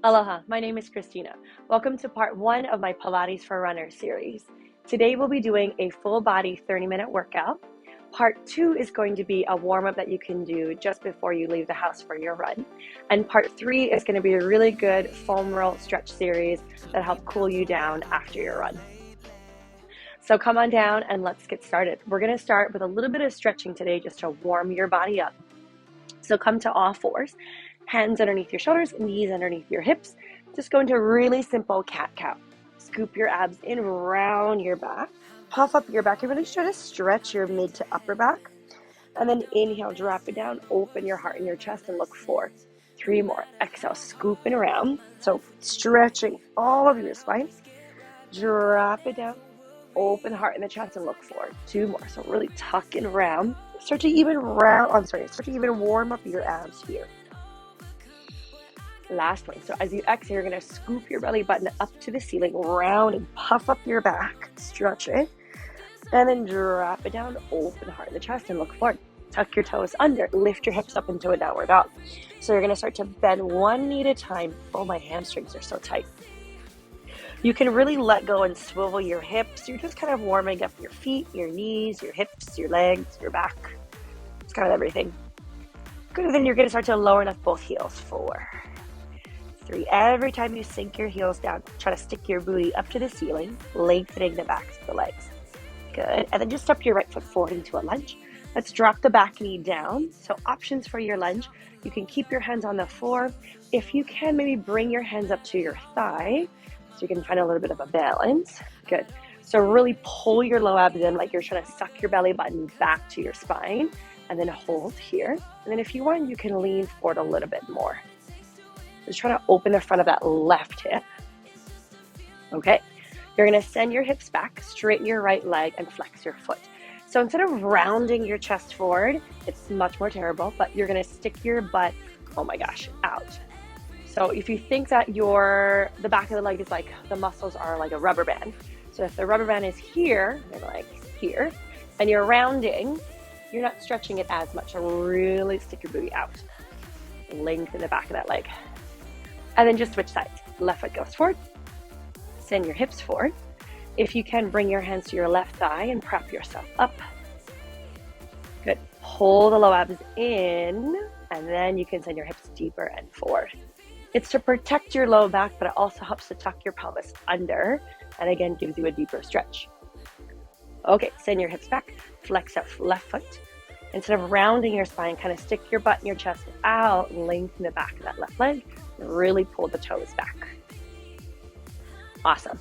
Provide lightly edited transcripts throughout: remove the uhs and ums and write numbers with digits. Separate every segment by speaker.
Speaker 1: Aloha, my name is Christina. Welcome to part 1 of my Pilates for Runners series. Today we'll be doing a full body 30-minute workout. Part 2 is going to be a warm-up that you can do just before you leave the house for your run. And part 3 is going to be a really good foam roll stretch series that help cool you down after your run. So come on down and let's get started. We're going to start with a little bit of stretching today just to warm your body up. So come to all fours, hands underneath your shoulders, knees underneath your hips. Just go into a really simple cat-cow. Scoop your abs in, round your back, puff up your back, and really try to stretch your mid to upper back. And then inhale, drop it down, open your heart and your chest and look forward. 3 more. Exhale, scooping around. So stretching all of your spine. Drop it down, open the heart and the chest and look forward. 2 more. So really tuck and round. Start to even warm up your abs here. Last one. So as you exhale, you're going to scoop your belly button up to the ceiling, round and puff up your back, stretch it, and then drop it down, open the heart and the chest and look forward. Tuck your toes under, lift your hips up into a downward dog. So you're going to start to bend one knee at a time. Oh, my hamstrings are so tight. You can really let go and swivel your hips. You're just kind of warming up your feet, your knees, your hips, your legs, your back. It's kind of everything. Good. And then you're going to start to lower and lift both heels. 4, 3. Every time you sink your heels down, try to stick your booty up to the ceiling, lengthening the backs of the legs. Good. And then just step your right foot forward into a lunge. Let's drop the back knee down. So options for your lunge. You can keep your hands on the floor. If you can, maybe bring your hands up to your thigh so you can find a little bit of a balance. Good. So really pull your low abs in like you're trying to suck your belly button back to your spine and then hold here. And then if you want, you can lean forward a little bit more. Just try to open the front of that left hip. Okay. You're going to send your hips back, straighten your right leg, and flex your foot. So instead of rounding your chest forward, it's much more terrible, but you're going to stick your butt, oh my gosh, out. So if you think that the back of the leg is like, the muscles are like a rubber band. So if the rubber band is here, they're like here, and you're rounding, you're not stretching it as much. So really stick your booty out. Lengthen the back of that leg. And then just switch sides. Left foot goes forward. Send your hips forward. If you can, bring your hands to your left thigh and prop yourself up. Good. Pull the low abs in, and then you can send your hips deeper and forward. It's to protect your low back, but it also helps to tuck your pelvis under, and again, gives you a deeper stretch. Okay, send your hips back. Flex up left foot. Instead of rounding your spine, kind of stick your butt and your chest out, lengthen the back of that left leg, and really pull the toes back. Awesome.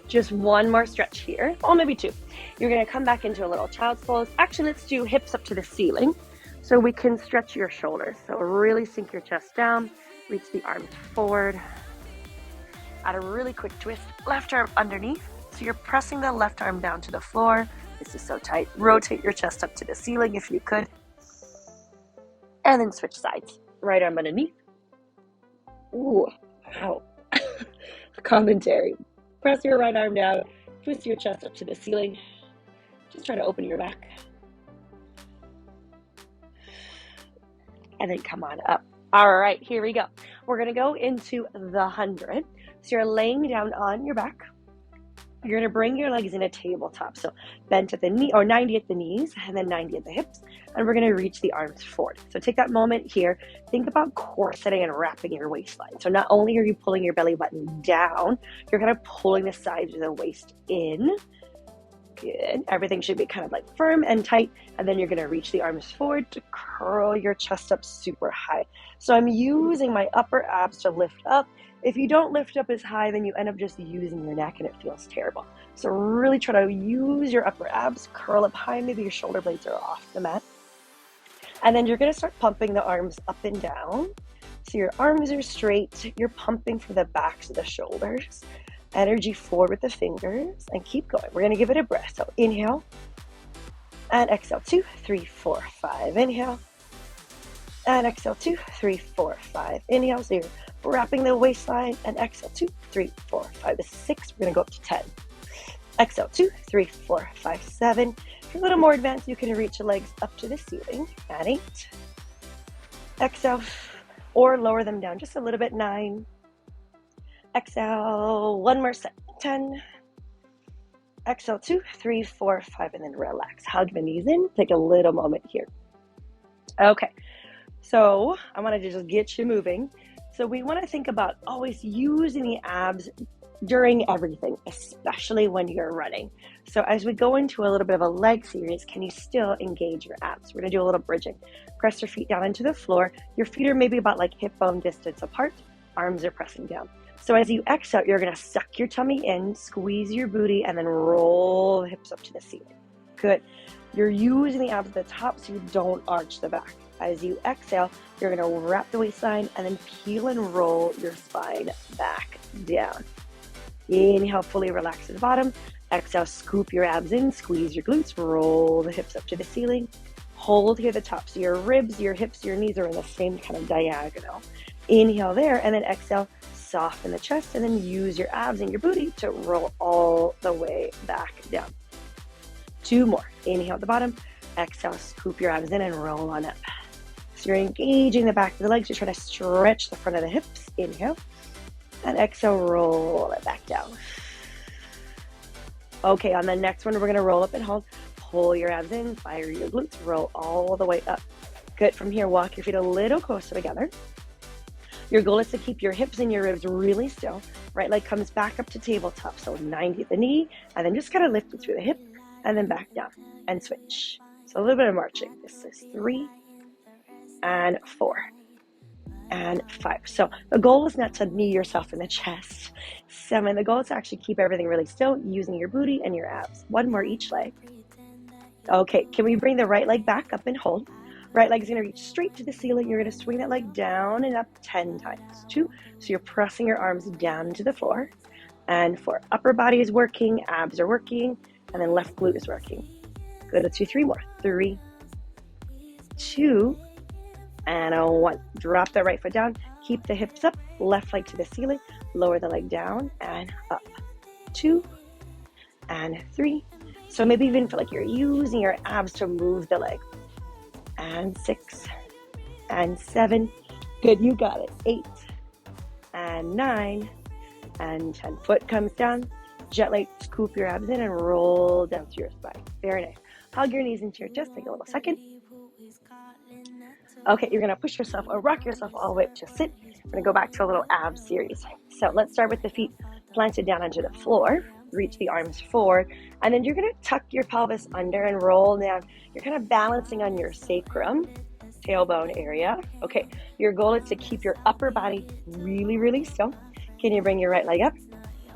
Speaker 1: Just one more stretch here, or maybe 2. You're going to come back into a little child's pose. Actually, let's do hips up to the ceiling so we can stretch your shoulders. So really sink your chest down, reach the arms forward. Add a really quick twist, left arm underneath. So you're pressing the left arm down to the floor. This is so tight. Rotate your chest up to the ceiling if you could. And then switch sides. Right arm underneath. Ooh, wow. Commentary. Press your right arm down. Twist your chest up to the ceiling. Just try to open your back. And then come on up. All right, here we go. We're going to go into the 100. So you're laying down on your back. You're going to bring your legs in a tabletop. So bent at the knee, or 90 at the knees, and then 90 at the hips. And we're going to reach the arms forward. So take that moment here. Think about corseting and wrapping your waistline. So not only are you pulling your belly button down, you're kind of pulling the sides of the waist in. Good. Everything should be kind of like firm and tight. And then you're going to reach the arms forward to curl your chest up super high. So I'm using my upper abs to lift up. If you don't lift up as high, then you end up just using your neck and it feels terrible. So really try to use your upper abs, curl up high. Maybe your shoulder blades are off the mat. And then you're going to start pumping the arms up and down. So your arms are straight. You're pumping for the backs of the shoulders. Energy forward with the fingers and keep going. We're going to give it a breath. So inhale and exhale. 2, 3, 4, 5. Inhale and exhale. 2, 3, 4, 5. Inhale. So you're wrapping the waistline and exhale. 2, 3, 4, 5, 6. We're going to go up to 10. Exhale. 2, 3, 4, 5, 7. If you're a little more advanced, you can reach the legs up to the ceiling at 8. Exhale, or lower them down just a little bit. 9, Exhale, one more set. 10. Exhale, 2, 3, 4, 5, and then relax. Hug the knees in. Take a little moment here. Okay, so I wanted to just get you moving. So we want to think about always using the abs during everything, especially when you're running. So as we go into a little bit of a leg series, can you still engage your abs? We're gonna do a little bridging. Press your feet down into the floor. Your feet are maybe about like hip bone distance apart. Arms are pressing down. So as you exhale, you're gonna suck your tummy in, squeeze your booty, and then roll the hips up to the ceiling. Good. You're using the abs at the top so you don't arch the back. As you exhale, you're gonna wrap the waistline and then peel and roll your spine back down. Inhale, fully relax to the bottom. Exhale, scoop your abs in, squeeze your glutes, roll the hips up to the ceiling. Hold here at the top. So your ribs, your hips, your knees are in the same kind of diagonal. Inhale there, and then exhale, soften the chest, and then use your abs and your booty to roll all the way back down. 2 more. Inhale at the bottom. Exhale, scoop your abs in and roll on up. So you're engaging the back of the legs. You're trying to stretch the front of the hips. Inhale. And exhale, roll it back down. Okay, on the next one, we're gonna roll up and hold. Pull your abs in, fire your glutes, roll all the way up. Good, from here, walk your feet a little closer together. Your goal is to keep your hips and your ribs really still. Right leg comes back up to tabletop, so 90 at the knee, and then just kind of lift it through the hip, and then back down, and switch. So a little bit of marching. This is 3, and 4. And 5. So the goal is not to knee yourself in the chest. 7. The goal is to actually keep everything really still using your booty and your abs. 1 more each leg. Okay, can we bring the right leg back up and hold? Right leg is going to reach straight to the ceiling. You're going to swing that leg down and up 10 times. 2. So you're pressing your arms down to the floor. And 4. Upper body is working, abs are working, and then left glute is working. Good, let's do 3 more. 3, 2, and 1. Drop the right foot down. Keep the hips up. Left leg to the ceiling. Lower the leg down and up. 2 and 3. So maybe even feel like you're using your abs to move the leg. And 6 and 7. Good, you got it. 8 and 9 and 10. Foot comes down. Gently scoop your abs in and roll down to your spine. Very nice. Hug your knees into your chest. Take a little second. Okay, you're gonna push yourself or rock yourself all the way up to sit. We're gonna go back to a little ab series. So let's start with the feet planted down onto the floor. Reach the arms forward, and then you're gonna tuck your pelvis under and roll down. You're kind of balancing on your sacrum, tailbone area. Okay, your goal is to keep your upper body really, really still. Can you bring your right leg up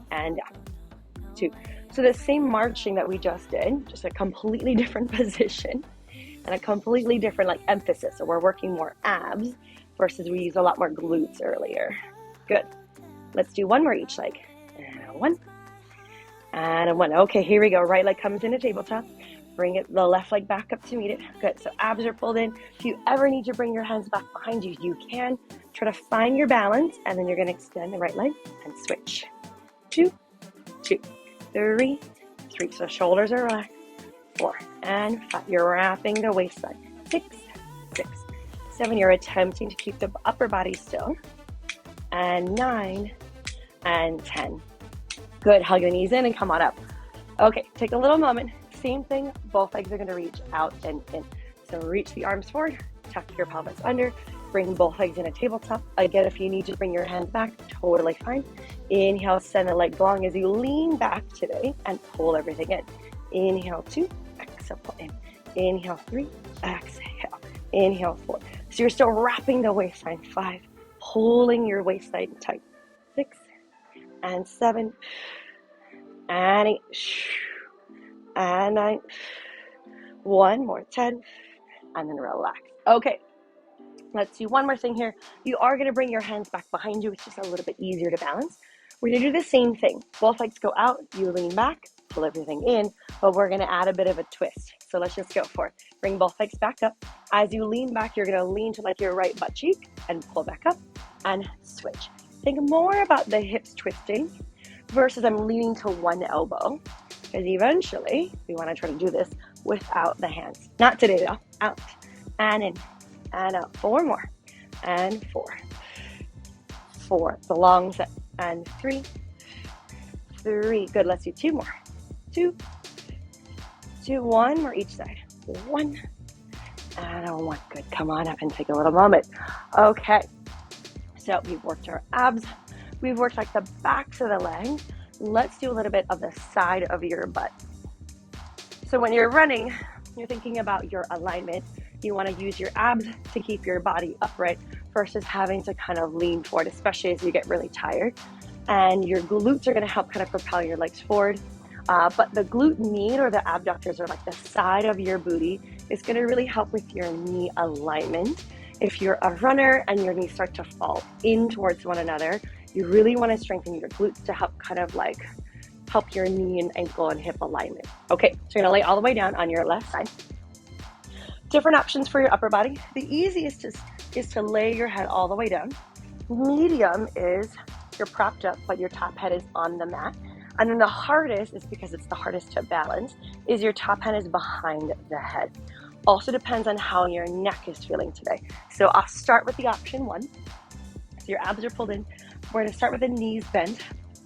Speaker 1: and down? 2. So the same marching that we just did, just a completely different position. And a completely different like emphasis. So we're working more abs versus we used a lot more glutes earlier. Good. Let's do 1 more each leg. And 1. And 1. Okay, here we go. Right leg comes into tabletop. Bring it, the left leg back up to meet it. Good. So abs are pulled in. If you ever need to bring your hands back behind you, you can. Try to find your balance, and then you're going to extend the right leg and switch. 2, 2, 3, 3. So shoulders are relaxed. 4 and 5. You're wrapping the waistline. 6, 6, 7. You're attempting to keep the upper body still. And 9 and 10. Good. Hug the knees in and come on up. Okay, take a little moment. Same thing. Both legs are going to reach out and in. So reach the arms forward. Tuck your pelvis under. Bring both legs in a tabletop. Again, if you need to bring your hands back, totally fine. Inhale, send the legs long as you lean back today and pull everything in. Inhale, 2. Exhale, pull in. Inhale, 3. Exhale. Inhale, 4. So you're still wrapping the waistline. 5. Pulling your waistline tight. 6 and 7 and 8 and 9. 1 more. 10. And then relax. Okay. Let's do 1 more thing here. You are going to bring your hands back behind you. It's just a little bit easier to balance. We're going to do the same thing. Both legs go out. You lean back. Pull everything in, but we're going to add a bit of a twist. So let's just go for it. Bring both legs back up. As you lean back, you're going to lean to like your right butt cheek and pull back up and switch. Think more about the hips twisting versus I'm leaning to one elbow, because eventually we want to try to do this without the hands. Not today though. Out and in and out. 4 more and 4. 4. The long set. and 3, 3. Good, let's do 2 more. 2, 2, 1 more each side. 1, and a 1. Good, come on up and take a little moment. Okay, so we've worked our abs. We've worked like the backs of the legs. Let's do a little bit of the side of your butt. So when you're running, you're thinking about your alignment. You want to use your abs to keep your body upright versus having to kind of lean forward, especially as you get really tired. And your glutes are going to help kind of propel your legs forward. But the glute med, or the abductors, or like the side of your booty, is going to really help with your knee alignment. If you're a runner and your knees start to fall in towards one another, you really want to strengthen your glutes to help kind of like help your knee and ankle and hip alignment. Okay, so you're gonna lay all the way down on your left side. Different options for your upper body. The easiest is to lay your head all the way down. Medium is you're propped up, but your top head is on the mat. And then the hardest is, because it's the hardest to balance, is your top head is behind the head. Also depends on how your neck is feeling today. So I'll start with the option 1. So your abs are pulled in. We're gonna start with the knees bent,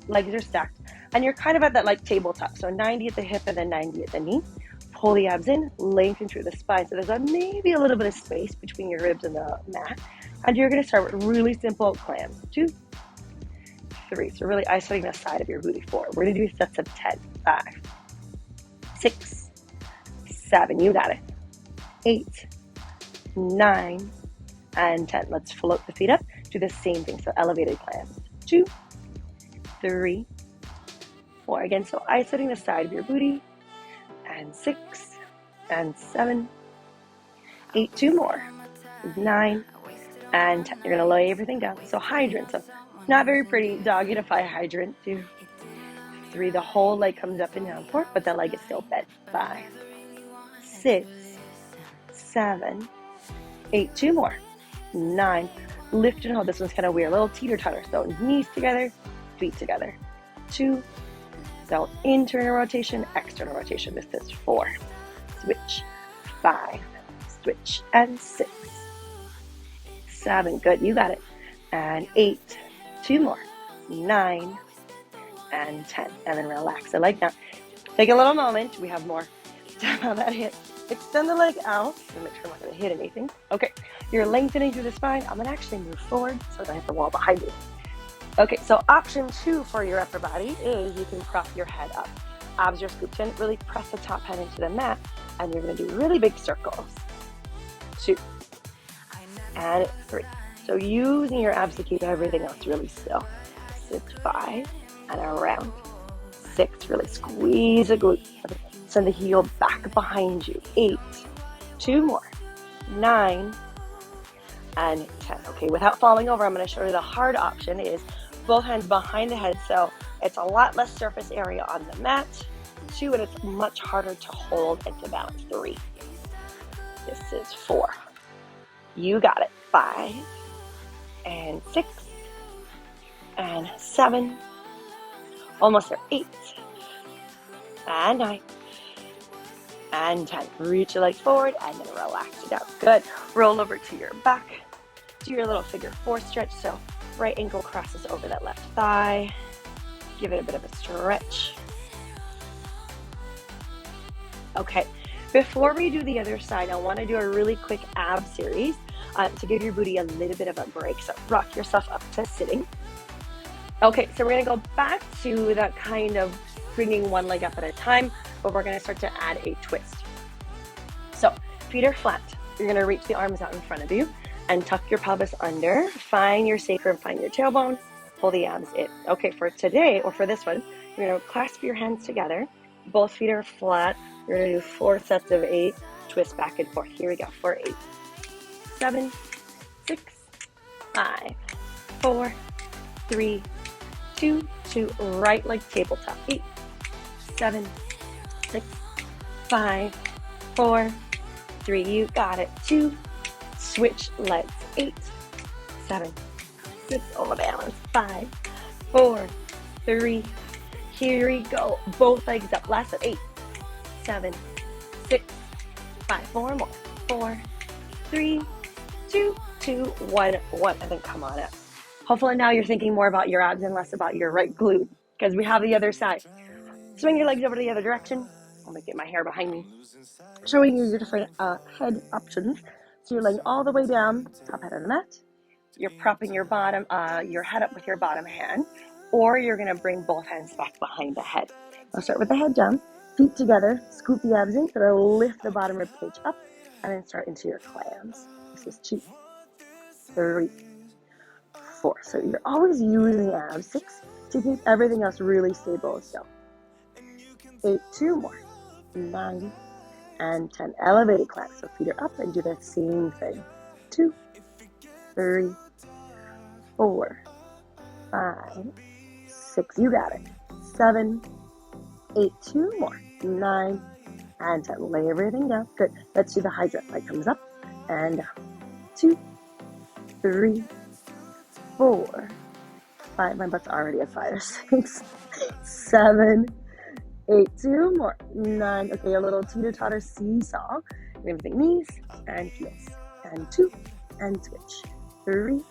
Speaker 1: legs are stacked, and you're kind of at that like tabletop. So 90 at the hip and then 90 at the knee. Pull the abs in, lengthen through the spine. So there's maybe a little bit of space between your ribs and the mat. And you're gonna start with really simple clams. 2, 3. So really isolating the side of your booty forward. We're gonna do sets of 10. 5, 6, 7. You got it. 8, 9, and 10. Let's float the feet up. Do the same thing. So elevated clams. 2, 3, 4. Again, so isolating the side of your booty. And 6, and 7, 8. 2 more. 9, and 10. You're gonna lay everything down. So hydrant. So not very pretty. Doggy to fly hydrant. 2, 3. The whole leg comes up and down. 4, but the leg is still bent. 5, 6, 7, 8. 2 more. 9. Lift and hold. This one's kind of weird. A little teeter-totter. So knees together, feet together. 2. So internal rotation, external rotation. This is 4. Switch. 5. Switch. And 6. 7. Good. You got it. And 8. 2 more. 9. And 10. And then relax the leg down. Take a little moment. We have more. Step on that hip. Extend the leg out. And make sure I'm not going to hit anything. Okay. You're lengthening through the spine. I'm going to actually move forward so I don't hit the wall behind you. Okay, so option 2 for your upper body is you can prop your head up. Abs are scooped in. Really press the top head into the mat. And you're going to do really big circles. 2. And 3. So using your abs to keep everything else really still. 6, 5, and around. 6, really squeeze the glute. Send the heel back behind you. 8, 2 more. 9, and 10. Okay, without falling over, I'm going to show you the hard option is both hands behind the head. So it's a lot less surface area on the mat. 2, and it's much harder to hold and to balance. 3. This is 4. You got it. 5, and 6, and 7. Almost there. 8, and 9, and 10. Reach your legs forward and then relax it out. Good. Roll over to your back. Do your little figure 4 stretch. So right ankle crosses over that left thigh. Give it a bit of a stretch. Okay. Before we do the other side, I want to do a really quick ab series to give your booty a little bit of a break. So rock yourself up to sitting. Okay, so we're going to go back to that kind of bringing one leg up at a time, but we're going to start to add a twist. So feet are flat. You're going to reach the arms out in front of you and tuck your pelvis under. Find your sacrum, find your tailbone, pull the abs in. Okay, for today, or for this one, you're going to clasp your hands together. Both feet are flat. You're going to do 4 sets of 8. Twist back and forth. Here we go. For 8, 7, 6, 5, 4, 3, 2, 2. Right leg tabletop. 8, 7, 6, 5, 4, 3. You got it. 2. Switch legs. 8, 7, 6. Over balance. 5, 4, 3. Here we go. Both legs up. Last of 8, 7, 6, 5. 4 more. 4, 3, 2, 2, 1, 1. And then come on up. Hopefully now you're thinking more about your abs and less about your right glute, because we have the other side. Swing your legs over to the other direction. I'm gonna get my hair behind me. Showing you your different head options. So you're laying all the way down, top head on the mat. You're propping your head up with your bottom hand, or you're gonna bring both hands back behind the head. I'll start with the head down, feet together, scoop the abs in, gonna lift the bottom rib cage up, and then start into your clams. This is 2, 3, 4. So you're always using abs. 6 to keep everything else really stable. So 8, 2 more, 9, and 10. Elevated clamp. So feet are up and do the same thing. 2, 3, 4, 5, 6. You got it. 7, 8, 2 more, 9, and 10. Lay everything down. Good. Let's do the hydra. Leg comes up and down. 2, 3, 4, 5. My butt's already at 5. 6, 7, 8, 2 more, 9. Okay, a little teeter-totter seesaw. You're gonna take knees and heels. And 2, and switch. 3,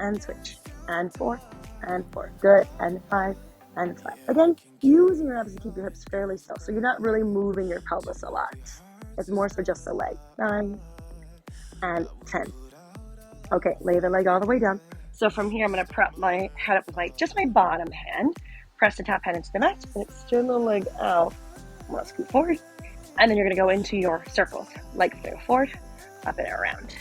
Speaker 1: and switch. And 4, and 4. Good. And 5, and 5. Again, using your abs to keep your hips fairly still. So you're not really moving your pelvis a lot. It's more so just the leg. 9, and 10. Okay, lay the leg all the way down. So from here, I'm gonna prep my head up with just my bottom hand. Press the top hand into the mat and extend the leg out. I'm gonna scoot forward. And then you're gonna go into your circles. Legs go forward, up and around.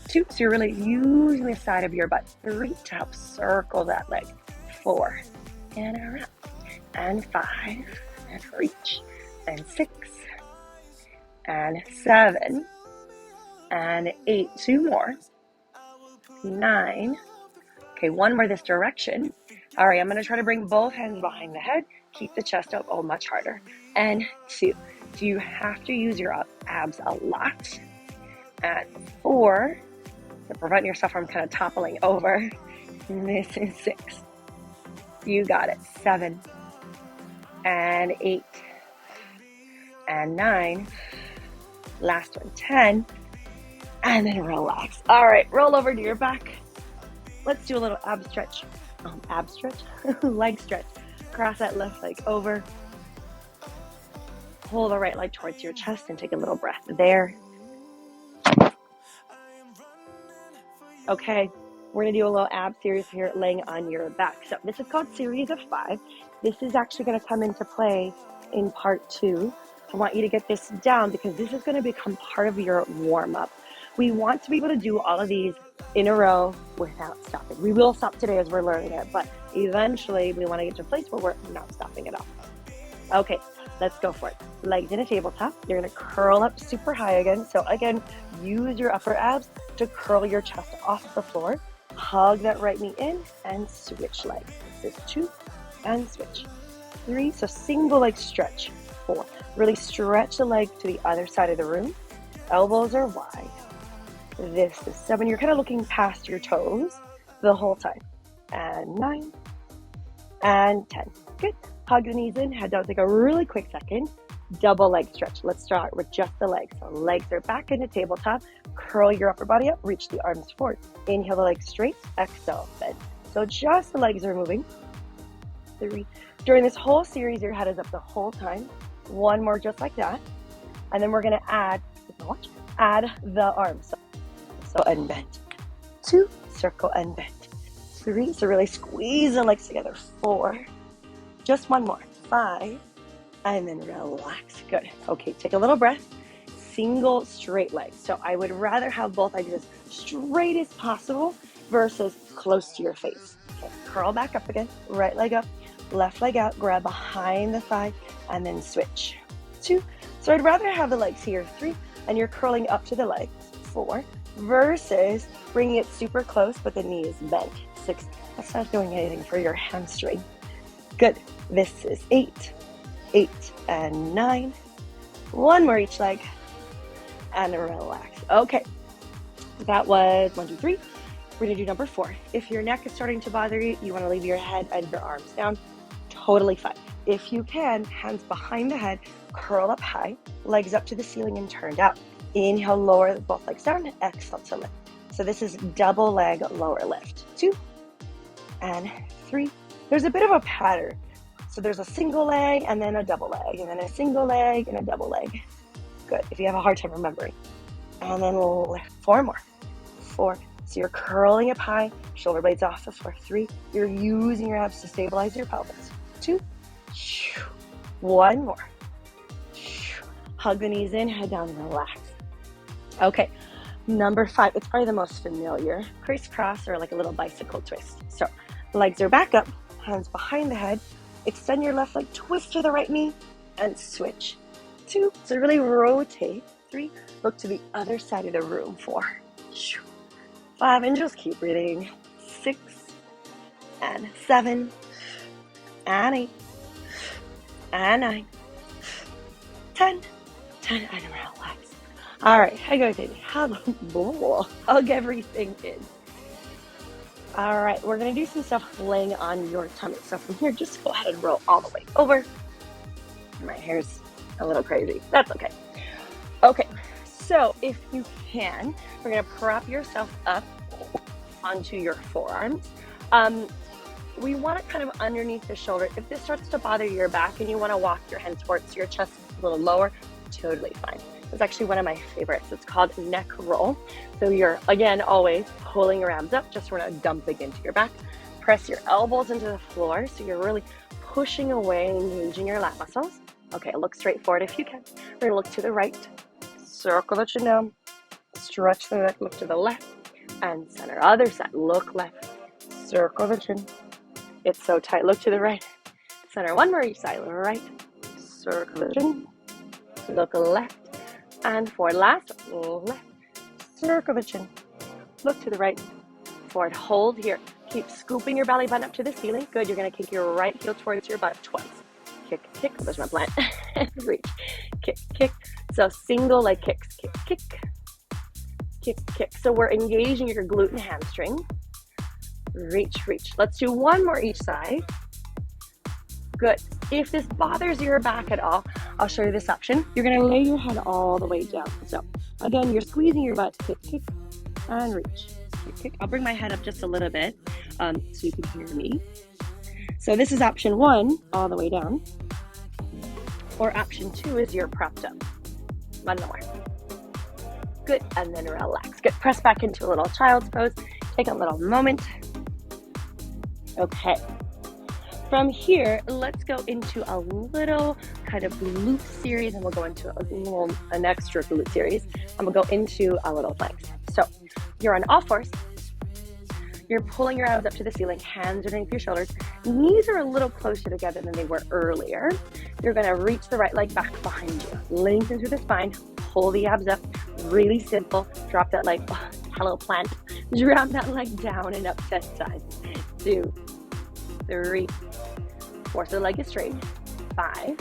Speaker 1: 2, so you're really using the side of your butt. 3, to help circle that leg. 4, and around. And 5, and reach. And 6, and 7, and 8, 2 more. 9. Okay, 1 more this direction. All right, I'm gonna try to bring both hands behind the head. Keep the chest up, much harder. And 2. So you have to use your abs a lot. And 4, to prevent yourself from kind of toppling over. This is 6. You got it. 7, and 8, and 9. Last one, 10. And then relax. All right, roll over to your back. Let's do a little ab stretch. Leg stretch. Cross that left leg over. Pull the right leg towards your chest and take a little breath there. Okay, we're gonna do a little ab series here, laying on your back. So this is called series of 5. This is actually gonna come into play in part 2. I want you to get this down because this is gonna become part of your warm up. We want to be able to do all of these in a row without stopping. We will stop today as we're learning it, but eventually we want to get to a place where we're not stopping at all. Okay, let's go for it. Legs in a tabletop. You're going to curl up super high again. So again, use your upper abs to curl your chest off the floor. Hug that right knee in and switch legs. This is 2 and switch. 3, so single leg stretch. 4, really stretch the leg to the other side of the room. Elbows are wide. This is 7. You're kind of looking past your toes the whole time. And 9, and 10. Good. Hug the knees in, head down. Take a really quick second. Double leg stretch. Let's start with just the legs. So legs are back in the tabletop. Curl your upper body up. Reach the arms forward. Inhale the legs straight. Exhale, bend. So just the legs are moving. 3. During this whole series, your head is up the whole time. 1 more just like that. And then we're going to add the arms. So and bend. 2, circle and bend. 3, so really squeeze the legs together. 4, just 1 more. 5, and then relax. Good. Okay, take a little breath. Single straight leg. So I would rather have both legs as straight as possible versus close to your face. Okay, curl back up again. Right leg up, left leg out. Grab behind the thigh and then switch. 2, so I'd rather have the legs here. 3, and you're curling up to the legs. 4, versus bringing it super close, but the knee is bent. 6, that's not doing anything for your hamstring. Good. This is 8, 8, and 9. 1 more each leg, and relax. Okay, that was 1, 2, 3. We're gonna do number 4. If your neck is starting to bother you, you wanna leave your head and your arms down. Totally fine. If you can, hands behind the head, curl up high, legs up to the ceiling and turned out. Inhale, lower both legs down, exhale to lift. So this is double leg lower lift. 2, and 3. There's a bit of a pattern. So there's a single leg and then a double leg, and then a single leg and a double leg. Good, if you have a hard time remembering. And then lift 4 more. 4. So you're curling up high, shoulder blades off the floor. 3. You're using your abs to stabilize your pelvis. 2. 1 more. Hug the knees in, head down, and relax. Okay, number 5. It's probably the most familiar. Crisscross, or like a little bicycle twist. So legs are back up, hands behind the head. Extend your left leg, twist to the right knee, and switch. 2. So really rotate. 3. Look to the other side of the room. 4. 5. And just keep breathing. 6. And 7. And 8. And 9. 10. 10. And relax. All right. How goes it? Hug everything in. All right, we're gonna do some stuff laying on your tummy. So from here, just go ahead and roll all the way over. My hair's a little crazy. That's okay. Okay, so if you can, we're gonna prop yourself up onto your forearms. We want it kind of underneath the shoulder. If this starts to bother your back and you wanna walk your hand towards your chest a little lower, totally fine. It's actually one of my favorites. It's called neck roll. So you're, again, always pulling your abs up, just sort of dumping into your back. Press your elbows into the floor, so you're really pushing away, engaging your lat muscles. Okay, look straight forward if you can. We're gonna look to the right, circle the chin down, stretch the neck, look to the left, and center. Other side, look left, circle the chin. It's so tight, look to the right, center. One more each side, right, circle the chin, look left, and forward. Last one, left, circle the chin, look to the right, forward, hold here. Keep scooping your belly button up to the ceiling. Good, you're gonna kick your right heel towards your butt twice. Kick, kick, there's my plant. Reach, kick, kick. So single leg kicks, kick, kick, kick, kick. So we're engaging your glute and hamstring. Reach, reach. Let's do one more each side. Good. If this bothers your back at all, I'll show you this option. You're gonna lay your head all the way down. So again, you're squeezing your butt, kick, kick, and reach. Kick, kick. I'll bring my head up just a little bit so you can hear me. So this is option 1, all the way down. Or option 2 is you're propped up. One more. Good, and then relax. Good, press back into a little child's pose. Take a little moment. Okay. From here, let's go into a little kind of glute series, and we'll go into an extra glute series, and we'll go into a little planks. So you're on all fours. You're pulling your abs up to the ceiling, hands underneath your shoulders. Knees are a little closer together than they were earlier. You're gonna reach the right leg back behind you. Lengthen through the spine, pull the abs up. Really simple. Drop that leg, hello plant. Drop that leg down and up 10 times. 2, 3, 4, so the leg is straight. 5,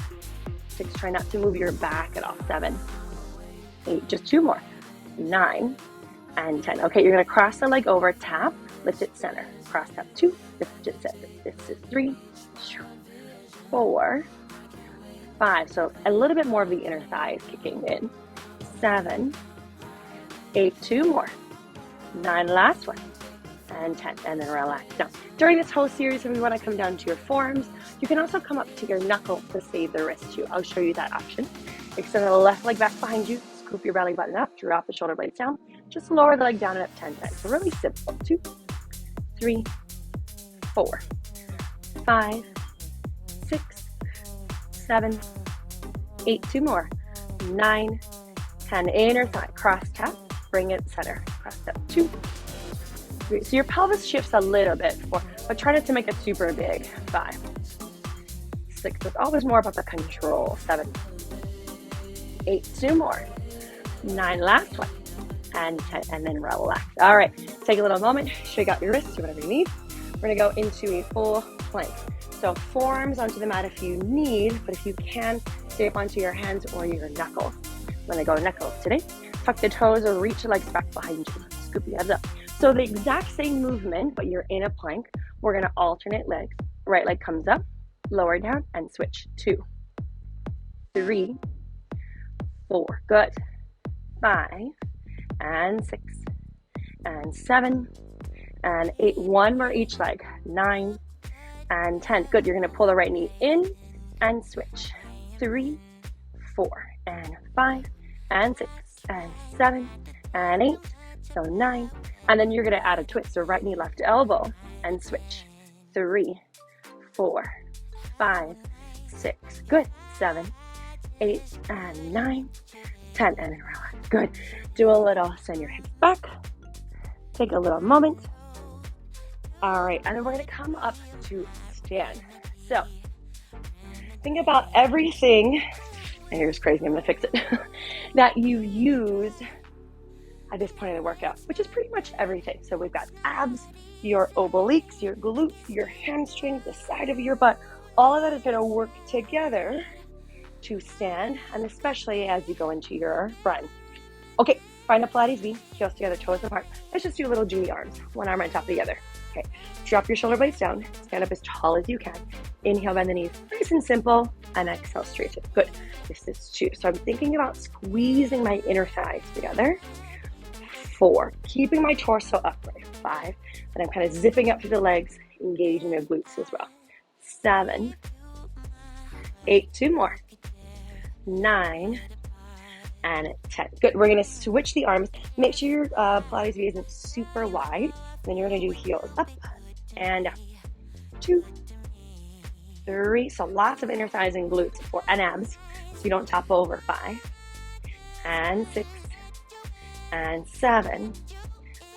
Speaker 1: 6, try not to move your back at all. 7, 8, just 2 more. 9, and 10. Okay, you're gonna cross the leg over, tap, lift it center. Cross tap 2, lift it center. This is 3, 4, 5. So a little bit more of the inner thighs kicking in. 7, 8, 2 more. 9, last one. And 10, and then relax down. During this whole series, if you want to come down to your forearms, you can also come up to your knuckles to save the wrist too. I'll show you that option. Extend the left leg back behind you, scoop your belly button up, drop the shoulder blades down, just lower the leg down and up 10 times. So really simple. 2, 3, 4, 5, 6, 7, 8, 2 more, 9, 10, inner thigh, cross tap, bring it center, cross tap 2, 3. So your pelvis shifts a little bit, but try not to make it super big. 5, 6, it's always more about the control. 7, 8, 2 more, 9, last one, and 10, and then relax. All right, take a little moment, shake out your wrists, do whatever you need. We're gonna go into a full plank. So forearms onto the mat if you need, but if you can, stay up onto your hands or your knuckles. When I go knuckles today, tuck the toes or reach the legs back behind you. Scoop the abs up. So the exact same movement, but you're in a plank. We're gonna alternate legs. Right leg comes up, lower down, and switch. 2, 3, 4, good. 5, and 6, and 7, and 8. One more each leg. 9 and 10. Good. You're going to pull the right knee in and switch. 3, 4 and 5 and 6 and 7 and 8. So 9. And then you're going to add a twist. So right knee, left elbow and switch. 3, 4, 5, 6. Good. 7, 8 and 9, 10 and then relax. Good. Do a little, send your hips back. Take a little moment. All right, and then we're going to come up to stand. So think about everything, and here's crazy, I'm going to fix it, that you use at this point of the workout, which is pretty much everything. So we've got abs, your obliques, your glutes, your hamstrings, the side of your butt. All of that is going to work together to stand, and especially as you go into your run. Okay, find a Pilates V, heels together, toes apart. Let's just do little Junie arms, one arm on top of the other. Okay, drop your shoulder blades down, stand up as tall as you can. Inhale, bend the knees, nice and simple, and exhale, straighten. Good. This is 2. So I'm thinking about squeezing my inner thighs together. 4, keeping my torso upright. 5, and I'm kind of zipping up through the legs, engaging the glutes as well. 7, 8, 2 more. 9 and 10. Good. We're going to switch the arms. Make sure your Pilates V isn't super wide. Then you're going to do heels up and down. 2, 3. So lots of inner thighs and glutes and abs, so you don't top over. 5 and 6 and 7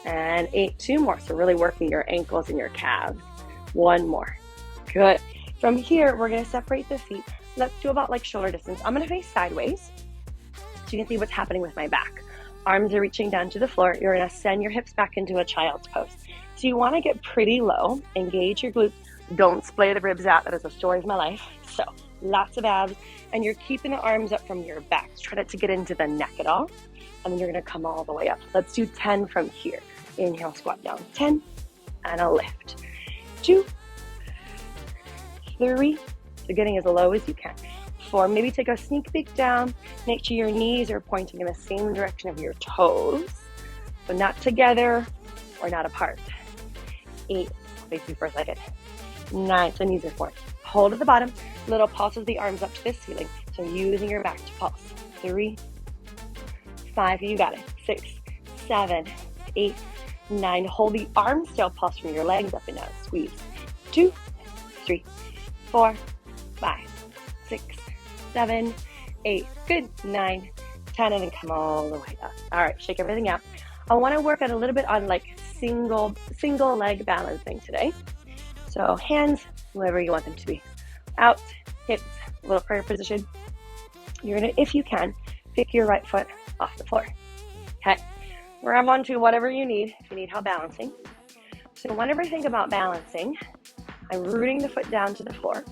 Speaker 1: and 8. 2 more. So really working your ankles and your calves. 1 more. Good. From here, we're going to separate the feet. Let's do about like shoulder distance. I'm going to face sideways so you can see what's happening with my back. Arms are reaching down to the floor. You're going to send your hips back into a child's pose. So you want to get pretty low, engage your glutes. Don't splay the ribs out. That is a story of my life. So lots of abs, and you're keeping the arms up from your back. Try not to get into the neck at all. And then you're going to come all the way up. Let's do 10 from here. Inhale, squat down. 10 and a lift. 2, 3, so getting as low as you can. 4, maybe take a sneak peek down. Make sure your knees are pointing in the same direction of your toes. So not together or not apart. 8, face me for a second. 9, so knees are forward. Hold at the bottom. Little pulse of the arms up to the ceiling. So using your back to pulse. 3, 5, you got it. 6, 7, 8, 9. Hold the arms still, pulse from your legs up and down. Squeeze. 2, 3, 4, 5, 6, 7, 8. Good. 9, 10, and then come all the way up. All right, shake everything out. I want to work on a little bit on like single leg balancing today. So hands, wherever you want them to be. Out, hips, a little prayer position. You're going to, if you can, pick your right foot off the floor. Okay. Grab onto whatever you need if you need help balancing. So whenever I think about balancing, I'm rooting the foot down to the floor.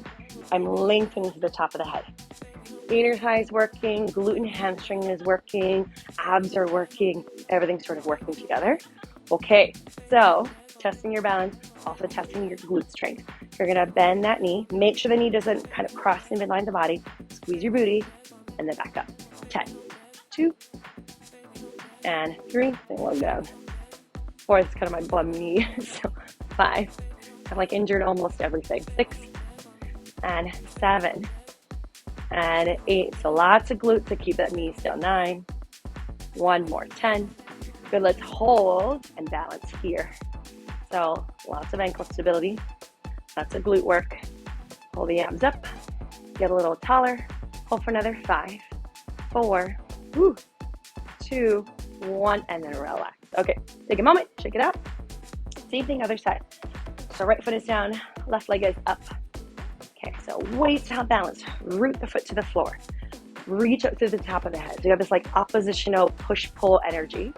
Speaker 1: I'm lengthening to the top of the head. Inner thigh is working, glute and hamstring is working, abs are working, everything's sort of working together. Okay, so testing your balance, also testing your glute strength. You're gonna bend that knee, make sure the knee doesn't kind of cross the midline of the body, squeeze your booty, and then back up. 10, 2, and 3, and 1 down. 4 is kind of my bum knee, so 5. I've like injured almost everything. 6 and 7 and 8. So lots of glutes to keep that knee still. 9, 1 more. 10. Good. Let's hold and balance here. So lots of ankle stability. Lots of glute work. Pull the abs up. Get a little taller. Hold for another 5, 4, 2, 1, and then relax. Okay. Take a moment. Shake it out. Same thing other side. So right foot is down, left leg is up. Okay, so waist to help balance. Root the foot to the floor. Reach up through the top of the head. So you have this like oppositional push-pull energy.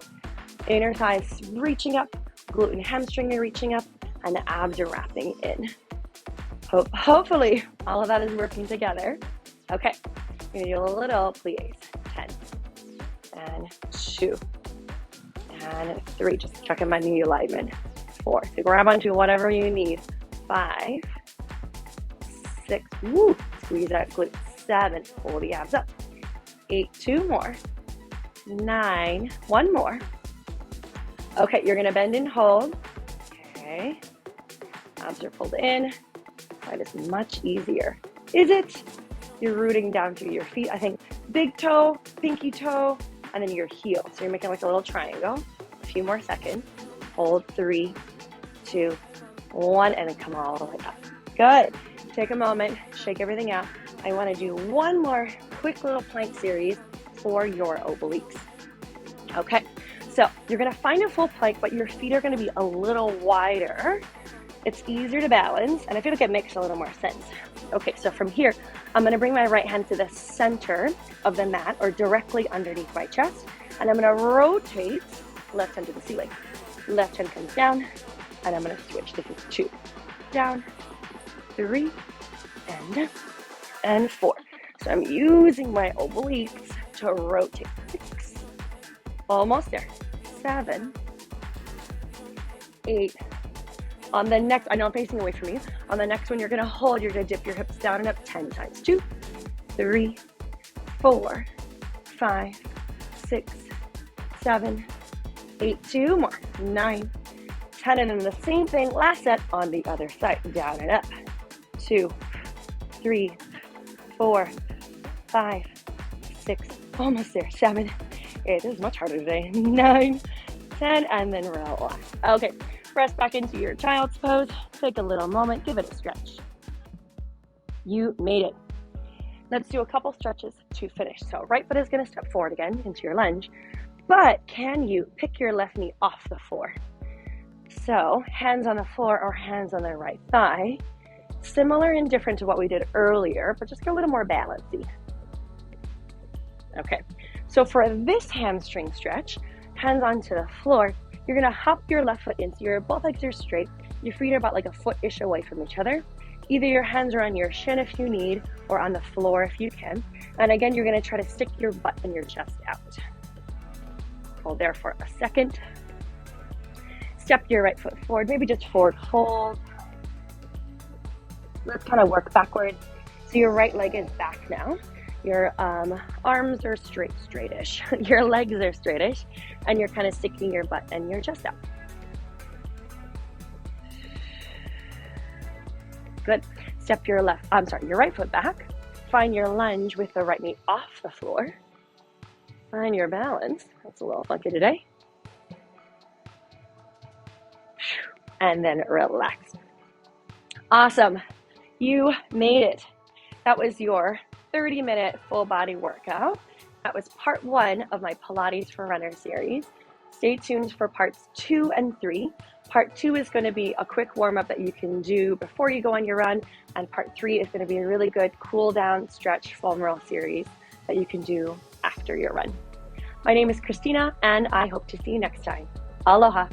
Speaker 1: Inner thighs reaching up, glute and hamstring are reaching up, and the abs are wrapping in. Hopefully all of that is working together. Okay, you're gonna do a little plies. 10 and 2 and 3. Just checking my knee alignment. 4. So grab onto whatever you need. 5, 6. Woo! Squeeze that glute. 7. Pull the abs up. 8. 2 more. 9. 1 more. Okay, you're gonna bend and hold. Okay. Arms are pulled in. That is much easier. Is it? You're rooting down through your feet. I think big toe, pinky toe, and then your heel. So you're making like a little triangle. A few more seconds. Hold 3, 2, 1, and then come all the way up. Good. Take a moment, shake everything out. I want to do one more quick little plank series for your obliques. Okay, so you're going to find a full plank, but your feet are going to be a little wider. It's easier to balance, and I feel like it makes a little more sense. Okay, so from here, I'm going to bring my right hand to the center of the mat or directly underneath my chest, and I'm going to rotate left hand to the ceiling. Left hand comes down, and I'm going to switch. This is 2, down, 3, and 4. So I'm using my obliques to rotate. 6, almost there. 7, 8. On the next, I know I'm facing away from you. On the next one, you're gonna hold, you're gonna dip your hips down and up 10 times. 2, 3, 4, 5, 6, 7, 8, 2 more, 9, 10, and then the same thing, last set on the other side, down and up. 2, 3, 4, 5, 6, almost there, 7, 8, this is much harder today, 9, 10, and then relax. Okay, press back into your child's pose, take a little moment, give it a stretch. You made it. Let's do a couple stretches to finish. So right foot is gonna step forward again into your lunge, but can you pick your left knee off the floor? So hands on the floor or hands on the right thigh. Similar and different to what we did earlier, but just get a little more balancey. Okay, so for this hamstring stretch, hands onto the floor, you're gonna hop your left foot in. So both legs are straight. Your feet are about like a foot-ish away from each other. Either your hands are on your shin if you need, or on the floor if you can. And again, you're gonna try to stick your butt and your chest out. Hold there for a second. Step your right foot forward, maybe just forward fold. Let's kind of work backward. So your right leg is back now. Your arms are straightish. Your legs are straightish. And you're kind of sticking your butt and your chest out. Good. Step your right foot back. Find your lunge with the right knee off the floor. Find your balance. That's a little funky today. And then relax. Awesome. You made it. That was your 30-minute full body workout. That was part 1 of my Pilates for Runners series. Stay tuned for parts 2 and 3. Part 2 is going to be a quick warm-up that you can do before you go on your run, and part 3 is going to be a really good cool down stretch foam roll series that you can do after your run. My name is Christina, and I hope to see you next time. Aloha.